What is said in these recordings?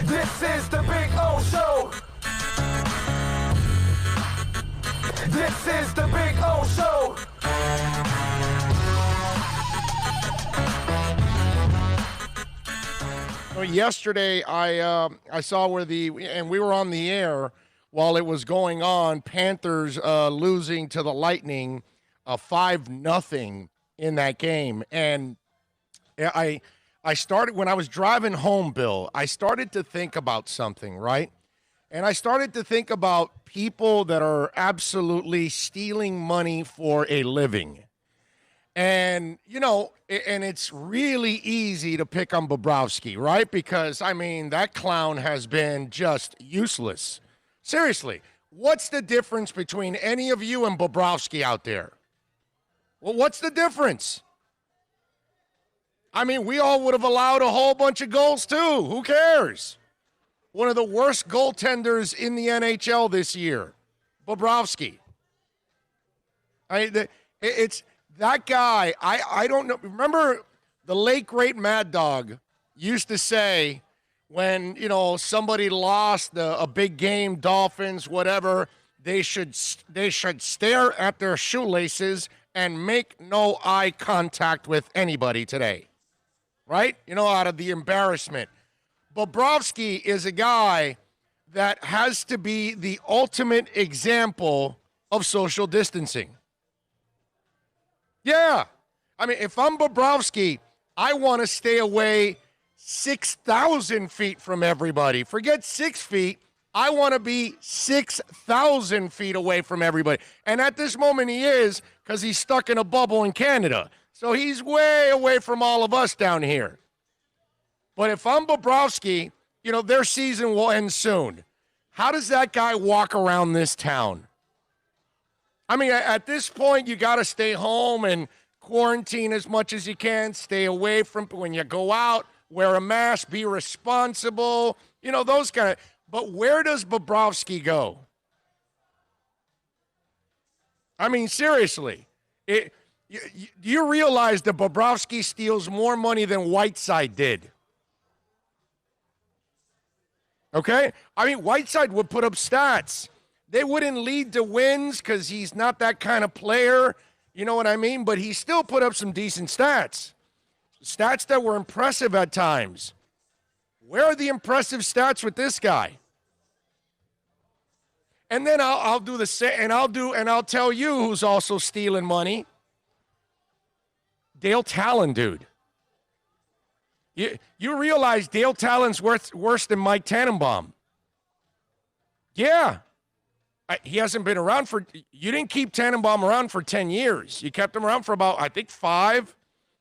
This is the Big O Show. This is the Big O Show. So yesterday, I saw where we were on the air while it was going on. Panthers losing to the Lightning, 5-0 in that game, and I started when I was driving home, Bill. I started to think about something, right? And I started to think about people that are absolutely stealing money for a living. And, and it's really easy to pick on Bobrovsky, right? Because, that clown has been just useless. Seriously, what's the difference between any of you and Bobrovsky out there? Well, what's the difference? We all would have allowed a whole bunch of goals, too. Who cares? One of the worst goaltenders in the NHL this year, Bobrovsky. It's that guy. I don't know. Remember the late, great Mad Dog used to say when, somebody lost a big game, Dolphins, whatever, they should stare at their shoelaces and make no eye contact with anybody today. Right? Out of the embarrassment. Bobrovsky is a guy that has to be the ultimate example of social distancing. Yeah. If I'm Bobrovsky, I want to stay away 6,000 feet from everybody. Forget 6 feet. I want to be 6,000 feet away from everybody. And at this moment he is, because he's stuck in a bubble in Canada. So he's way away from all of us down here. But if I'm Bobrovsky, their season will end soon. How does that guy walk around this town? At this point, you got to stay home and quarantine as much as you can. Stay away from when you go out. Wear a mask. Be responsible. Those kind of. But where does Bobrovsky go? Seriously. Do you realize that Bobrovsky steals more money than Whiteside did? Okay? Whiteside would put up stats. They wouldn't lead to wins because he's not that kind of player. You know what I mean? But he still put up some decent stats. Stats that were impressive at times. Where are the impressive stats with this guy? And then I'll do the same, and I'll tell you who's also stealing money. Dale Talon, dude. You realize Dale Talon's worse than Mike Tannenbaum. Yeah. He hasn't been around you didn't keep Tannenbaum around for 10 years. You kept him around for about, I think, 5.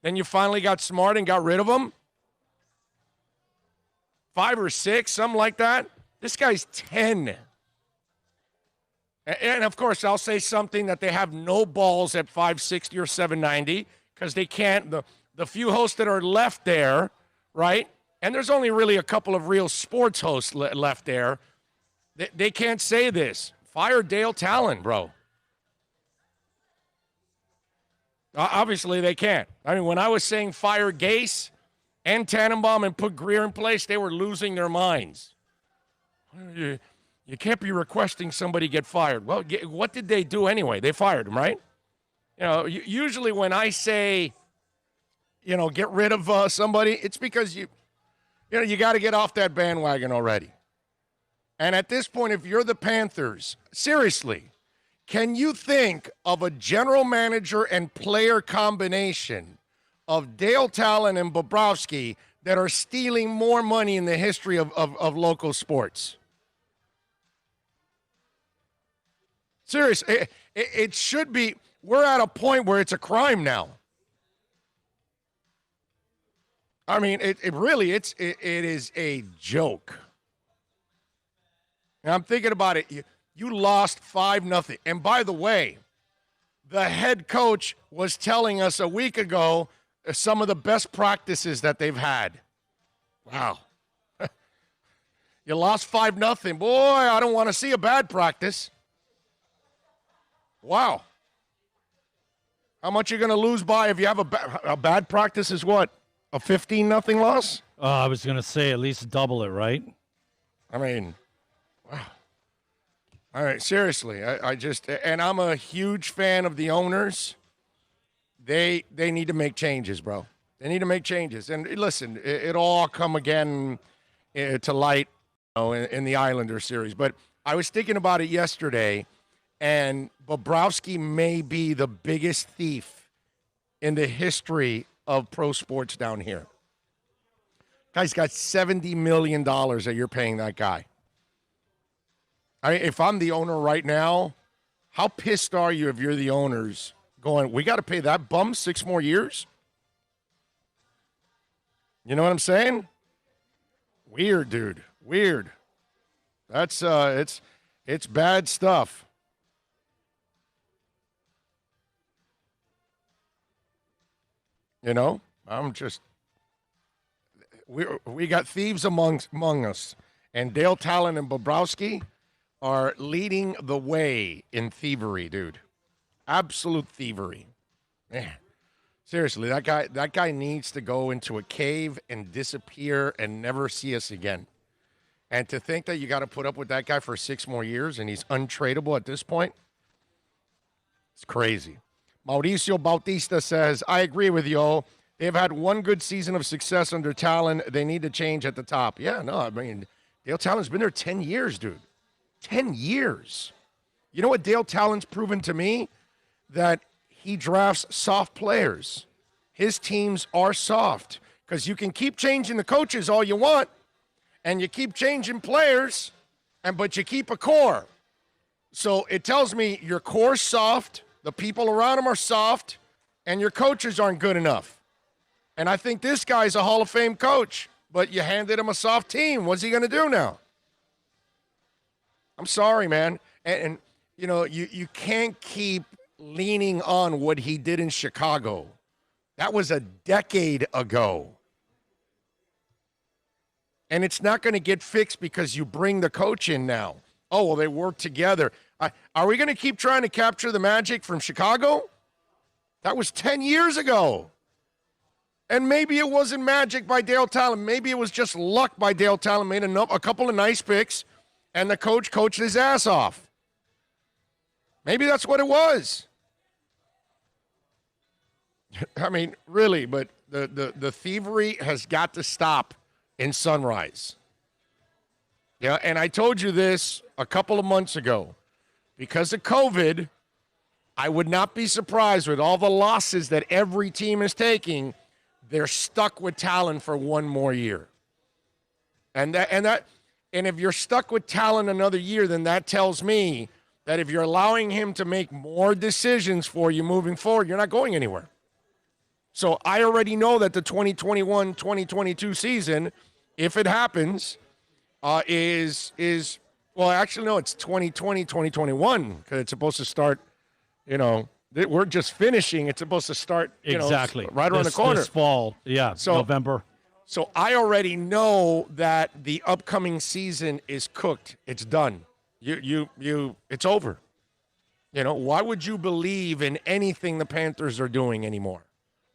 Then you finally got smart and got rid of him. 5 or 6, something like that. This guy's 10. And, of course, I'll say something that they have no balls at 560 or 790 because they can't. The few hosts that are left there, right? And there's only really a couple of real sports hosts left there. They can't say this. Fire Dale Talon, bro. Obviously, they can't. When I was saying fire Gase and Tannenbaum and put Greer in place, they were losing their minds. You can't be requesting somebody get fired. Well, what did they do anyway? They fired him, right? Usually when I say, get rid of somebody, it's because you got to get off that bandwagon already. And at this point, if you're the Panthers, seriously, can you think of a general manager and player combination of Dale Talon and Bobrovsky that are stealing more money in the history of local sports? Seriously, it should be. We're at a point where it's a crime now. It is a joke. And I'm thinking about it. You lost 5-0. And by the way, the head coach was telling us a week ago some of the best practices that they've had. Wow. You lost 5-0. Boy, I don't want to see a bad practice. Wow. How much are you going to lose by if you have a bad practice is what? A 15-0 loss? I was going to say at least double it, right? I mean, wow. All right, seriously, and I'm a huge fan of the owners. They need to make changes, bro. They need to make changes. And listen, it'll all come again to light, in the Islander series. But I was thinking about it yesterday, and Bobrovsky may be the biggest thief in the history of pro sports down here. Guy's got $70 million that you're paying that guy. If I'm the owner right now, how pissed are you if you're the owners going, we got to pay that bum 6 more years? You know what I'm saying? Weird, dude. Weird. That's it's bad stuff. I'm just we got thieves among us, and Dale Talon and Bobrovsky are leading the way in thievery, dude. Absolute thievery. Man. Seriously, that guy needs to go into a cave and disappear and never see us again. And to think that you got to put up with that guy for 6 more years and he's untradeable at this point, it's crazy. Mauricio Bautista says, I agree with you. They've had one good season of success under Talon. They need to change at the top. Yeah, no, I mean, Dale Talon's been there 10 years, dude. 10 years. You know what Dale Talon's proven to me? That he drafts soft players. His teams are soft because you can keep changing the coaches all you want, and you keep changing players, but you keep a core. So it tells me your core's soft, the people around him are soft, and your coaches aren't good enough. And I think this guy's a Hall of Fame coach, but you handed him a soft team. What's he going to do now? I'm sorry, man. And you can't keep leaning on what he did in Chicago. That was a decade ago. And it's not going to get fixed because you bring the coach in now. Oh, well, they work together. Are we going to keep trying to capture the magic from Chicago? That was 10 years ago. And maybe it wasn't magic by Dale Talon. Maybe it was just luck by Dale Talon. Made a couple of nice picks, and the coach coached his ass off. Maybe that's what it was. I mean, really, but the thievery has got to stop in Sunrise. Yeah, and I told you this a couple of months ago. Because of COVID, I would not be surprised with all the losses that every team is taking, they're stuck with Talon for one more year. And if you're stuck with Talon another year, then that tells me that if you're allowing him to make more decisions for you moving forward, you're not going anywhere. So I already know that the 2021-2022 season, if it happens, it's 2020-2021 because it's supposed to start, we're just finishing. It's supposed to start, exactly right around the corner. This fall, November. So I already know that the upcoming season is cooked. It's done. It's over. Why would you believe in anything the Panthers are doing anymore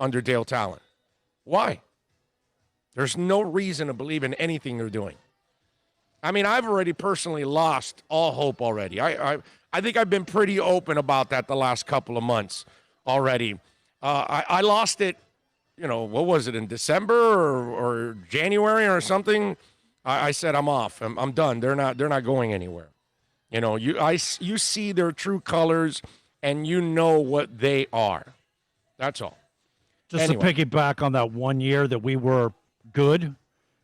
under Dale Talon? Why? There's no reason to believe in anything they're doing. I mean, I've already personally lost all hope already. I think I've been pretty open about that the last couple of months already. I lost it, what was it, in December or January or something? I said I'm off. I'm done. They're not going anywhere. You see their true colors, and you know what they are. That's all. Just to piggyback on that 1 year that we were good,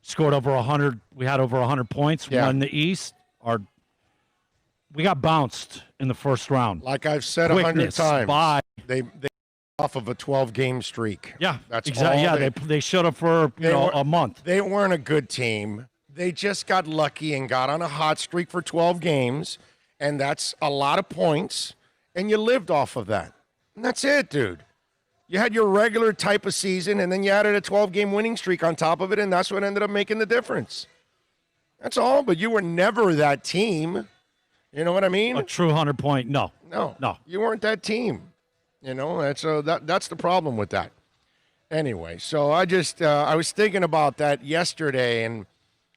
scored over 100. We had over 100 points. Yeah. Won the East. We got bounced in the first round. Like I've said 100 times, they off of a 12-game streak. Yeah, that's exactly. Yeah, they showed up for a month. They weren't a good team. They just got lucky and got on a hot streak for 12 games, and that's a lot of points, and you lived off of that. And that's it, dude. You had your regular type of season, and then you added a 12-game winning streak on top of it, and that's what ended up making the difference. That's all, but you were never that team. You know what I mean? A true 100-point, no. You weren't that team. That's the problem with that. Anyway, so I was thinking about that yesterday, and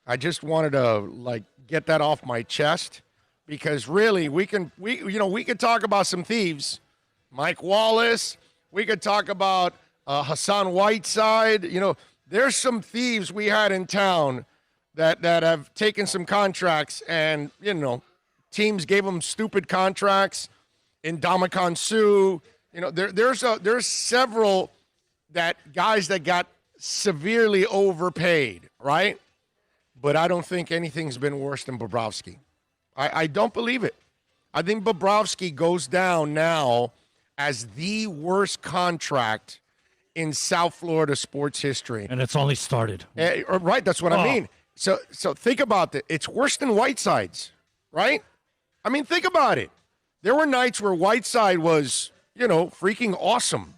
I just wanted to get that off my chest because really we could talk about some thieves, Mike Wallace. We could talk about Hassan Whiteside. There's some thieves we had in town that have taken some contracts and, teams gave them stupid contracts. Ndamukong Suh, there's several guys that got severely overpaid, right? But I don't think anything's been worse than Bobrovsky. I don't believe it. I think Bobrovsky goes down now as the worst contract in South Florida sports history. And it's only started. Right, that's what I mean. So think about it. It's worse than Whiteside's, right? I mean, think about it. There were nights where Whiteside was, freaking awesome.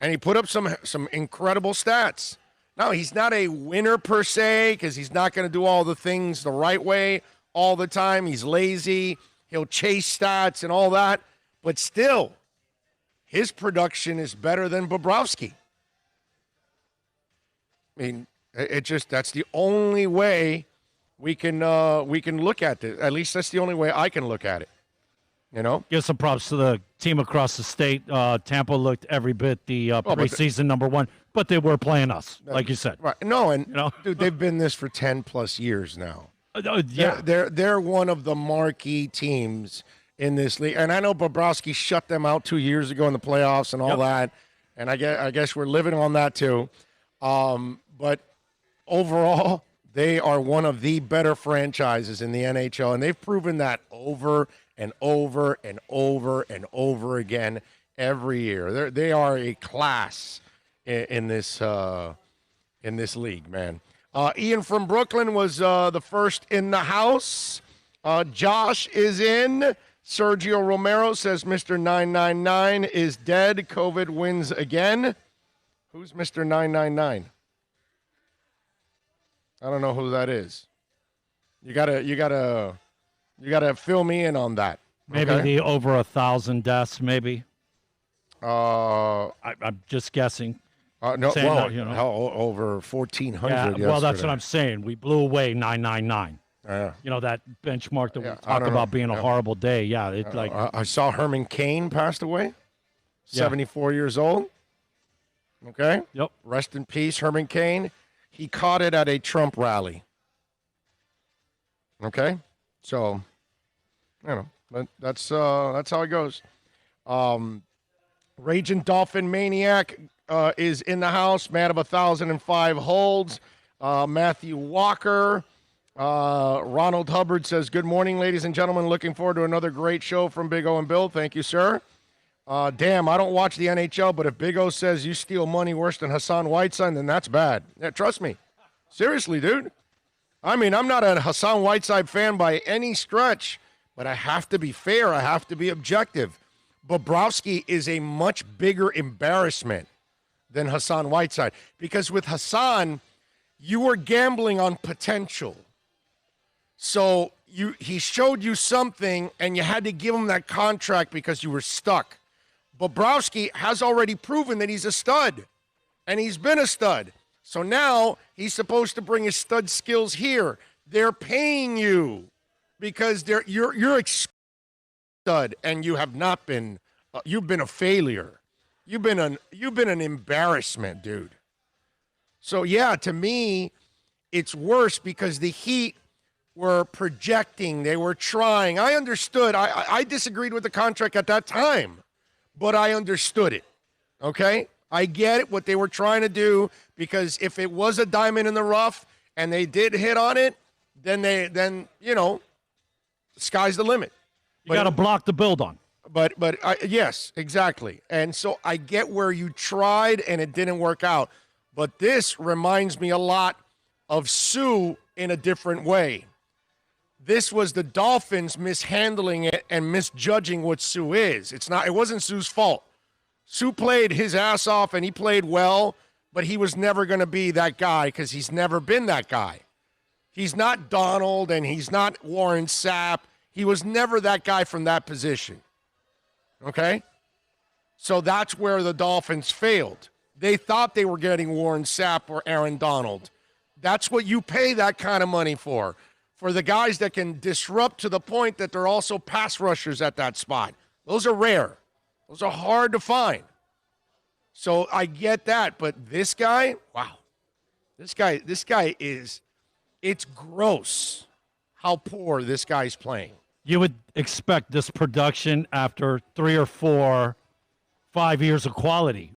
And he put up some incredible stats. Now, he's not a winner per se because he's not going to do all the things the right way all the time. He's lazy. He'll chase stats and all that. But still, his production is better than Bobrovsky. I mean, that's the only way we can look at it. At least that's the only way I can look at it. Give some props to the team across the state. Tampa looked every bit the preseason number one, but they were playing us, like you said. Right? No, and dude, they've been this for 10 plus years now. Yeah, they're one of the marquee teams in this league, and I know Bobrovsky shut them out 2 years ago in the playoffs and all that, and I guess we're living on that too. But overall, they are one of the better franchises in the NHL, and they've proven that over and over and over and over again every year. They are a class in this league, man. Ian from Brooklyn was the first in the house. Josh is in. Sergio Romero says Mr. 999 is dead. COVID wins again. Who's Mr. 999? I don't know who that is. You gotta fill me in on that. Maybe okay? the over 1,000 deaths, maybe. I'm just guessing. No, saying well, that, over 1,400. Yeah, well, that's what I'm saying. We blew away 999. That benchmark that we talk about being a horrible day. Yeah, it's like I saw Herman Cain passed away, 74 years old. Okay. Yep. Rest in peace, Herman Cain. He caught it at a Trump rally. Okay. So, that's how it goes. Raging Dolphin Maniac is in the house. Man of 1,005 holds. Matthew Walker. Ronald Hubbard says, good morning, ladies and gentlemen. Looking forward to another great show from Big O and Bill. Thank you, sir. Damn, I don't watch the NHL, but if Big O says you steal money worse than Hassan Whiteside, then that's bad. Yeah, trust me. Seriously, dude. I mean, I'm not a Hassan Whiteside fan by any stretch, but I have to be fair. I have to be objective. Bobrovsky is a much bigger embarrassment than Hassan Whiteside because with Hassan, you were gambling on potential. So he showed you something, and you had to give him that contract because you were stuck. Bobrovsky has already proven that he's a stud, and he's been a stud. So now he's supposed to bring his stud skills here. They're paying you because you're a stud, and you have not been. You've been a failure. You've been an embarrassment, dude. So yeah, to me, it's worse because the Heat were projecting. They were trying. I understood. I disagreed with the contract at that time, but I understood it. Okay? I get it, what they were trying to do, because if it was a diamond in the rough and they did hit on it, then sky's the limit. You got to block the build on. But yes, exactly. And so I get where you tried and it didn't work out. But this reminds me a lot of Suh in a different way. This was the Dolphins mishandling it and misjudging what Suh is. It wasn't Suh's fault. Suh played his ass off and he played well, but he was never going to be that guy because he's never been that guy. He's not Donald and he's not Warren Sapp. He was never that guy from that position. Okay? So that's where the Dolphins failed. They thought they were getting Warren Sapp or Aaron Donald. That's what you pay that kind of money for for the guys that can disrupt to the point that they're also pass rushers at that spot. Those are rare. Those are hard to find. So I get that, but this guy, wow. This guy is, it's gross how poor this guy's playing. You would expect this production after 3 or 4, 5 years of quality.